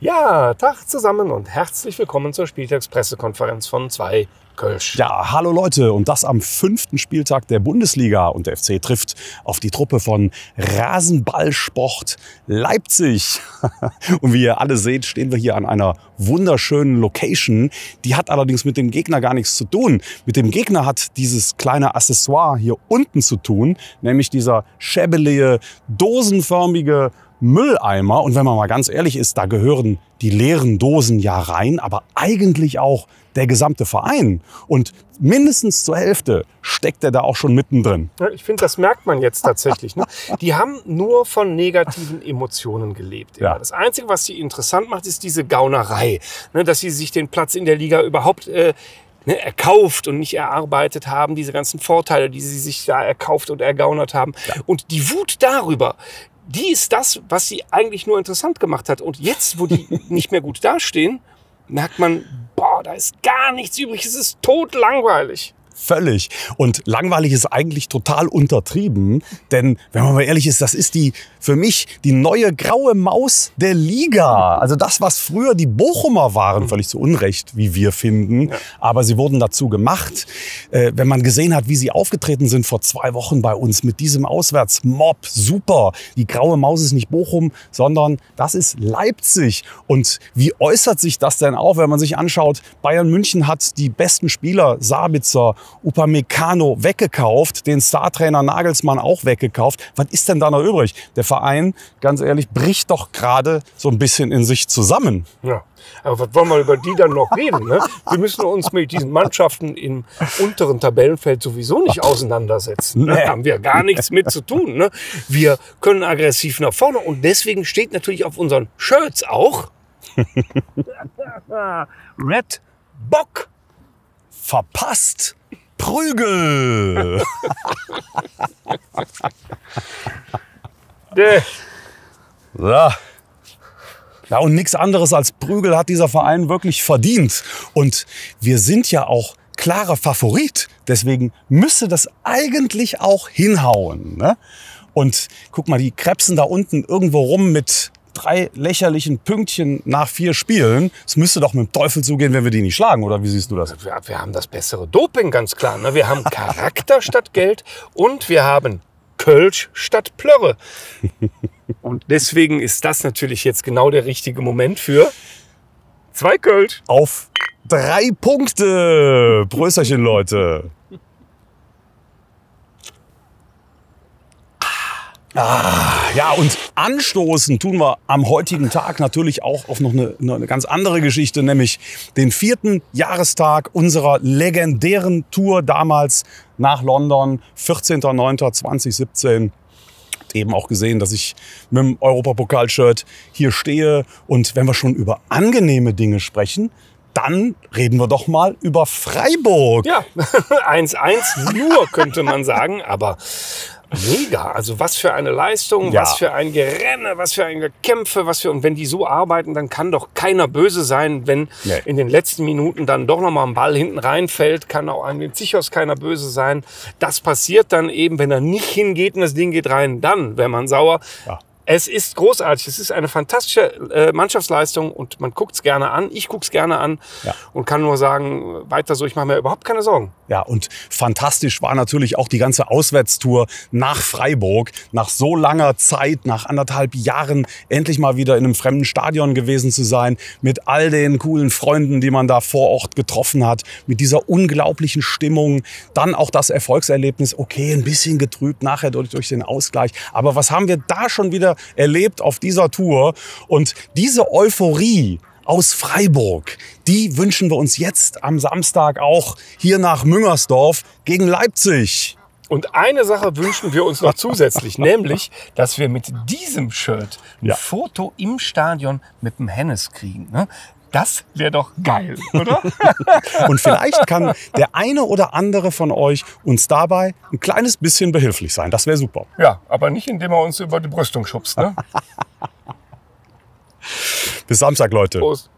Ja, Tag zusammen und herzlich willkommen zur Spieltagspressekonferenz von 2 Kölsch. Ja, hallo Leute, und das am 5. Spieltag der Bundesliga. Und der FC trifft auf die Truppe von Rasenballsport Leipzig. Und wie ihr alle seht, stehen wir hier an einer wunderschönen Location. Die hat allerdings mit dem Gegner gar nichts zu tun. Mit dem Gegner hat dieses kleine Accessoire hier unten zu tun, nämlich dieser schäbelige, dosenförmige Mülleimer. Und wenn man mal ganz ehrlich ist, da gehören die leeren Dosen ja rein, aber eigentlich auch der gesamte Verein. Und mindestens zur Hälfte steckt er da auch schon mittendrin. Ja, ich finde, das merkt man jetzt tatsächlich. Ne? Die haben nur von negativen Emotionen gelebt. Ja. Das Einzige, was sie interessant macht, ist diese Gaunerei. Ne? Dass sie sich den Platz in der Liga überhaupt erkauft und nicht erarbeitet haben. Diese ganzen Vorteile, die sie sich da erkauft und ergaunert haben. Ja. Und die Wut darüber, die ist das, was sie eigentlich nur interessant gemacht hat. Und jetzt, wo die nicht mehr gut dastehen, merkt man, boah, da ist gar nichts übrig. Es ist totlangweilig. Völlig. Und langweilig ist eigentlich total untertrieben. Denn, wenn man mal ehrlich ist, das ist für mich die neue graue Maus der Liga. Also das, was früher die Bochumer waren, völlig zu Unrecht, wie wir finden. Ja. Aber sie wurden dazu gemacht. Wenn man gesehen hat, wie sie aufgetreten sind vor 2 Wochen bei uns mit diesem Auswärtsmob, super. Die graue Maus ist nicht Bochum, sondern das ist Leipzig. Und wie äußert sich das denn auch, wenn man sich anschaut, Bayern München hat die besten Spieler, Sabitzer, Upamecano weggekauft, den Startrainer Nagelsmann auch weggekauft. Was ist denn da noch übrig? Der Verein, ganz ehrlich, bricht doch gerade so ein bisschen in sich zusammen. Ja, aber was wollen wir über die dann noch reden? Ne? Wir müssen uns mit diesen Mannschaften im unteren Tabellenfeld sowieso nicht auseinandersetzen. Da haben wir gar nichts mit zu tun. Ne? Wir können aggressiv nach vorne und deswegen steht natürlich auf unseren Shirts auch Red Bock. Verpasst Prügel! Ja. Ja, und nichts anderes als Prügel hat dieser Verein wirklich verdient. Und wir sind ja auch klarer Favorit. Deswegen müsste das eigentlich auch hinhauen. Ne? Und guck mal, die krebsen da unten irgendwo rum mit 3 lächerlichen Pünktchen nach 4 Spielen. Es müsste doch mit dem Teufel zugehen, wenn wir die nicht schlagen, oder wie siehst du das? Wir haben das bessere Doping, ganz klar. Ne? Wir haben Charakter statt Geld und wir haben Kölsch statt Plörre. Und deswegen ist das natürlich jetzt genau der richtige Moment für 2 Kölsch. Auf 3 Punkte. Prösterchen, Leute. Ja, und anstoßen tun wir am heutigen Tag natürlich auch auf noch eine ganz andere Geschichte, nämlich den 4. Jahrestag unserer legendären Tour damals nach London, 14.09.2017. Eben auch gesehen, dass ich mit dem Europapokal-Shirt hier stehe. Und wenn wir schon über angenehme Dinge sprechen, dann reden wir doch mal über Freiburg. Ja, 1-1 nur, könnte man sagen, aber mega. Also was für eine Leistung, was für ein Gerenne, was für ein Gekämpfe, und wenn die so arbeiten, dann kann doch keiner böse sein, wenn in den letzten Minuten dann doch nochmal ein Ball hinten reinfällt, kann auch an den Zichos keiner böse sein. Das passiert dann eben, wenn er nicht hingeht und das Ding geht rein, dann wäre man sauer. Ja. Es ist großartig, es ist eine fantastische Mannschaftsleistung und man guckt es gerne an. Ich gucke es gerne an und kann nur sagen, weiter so, ich mache mir überhaupt keine Sorgen. Ja, und fantastisch war natürlich auch die ganze Auswärtstour nach Freiburg. Nach so langer Zeit, nach 1,5 Jahren, endlich mal wieder in einem fremden Stadion gewesen zu sein. Mit all den coolen Freunden, die man da vor Ort getroffen hat. Mit dieser unglaublichen Stimmung. Dann auch das Erfolgserlebnis. Okay, ein bisschen getrübt nachher durch den Ausgleich. Aber was haben wir da schon wieder erlebt auf dieser Tour? Und diese Euphorie aus Freiburg, die wünschen wir uns jetzt am Samstag auch hier nach Müngersdorf gegen Leipzig. Und eine Sache wünschen wir uns noch zusätzlich, nämlich, dass wir mit diesem Shirt ein Foto im Stadion mit dem Hennes kriegen. Ne? Das wäre doch geil, oder? Und vielleicht kann der eine oder andere von euch uns dabei ein kleines bisschen behilflich sein. Das wäre super. Ja, aber nicht, indem er uns über die Brüstung schubst. Ne? Bis Samstag, Leute. Prost.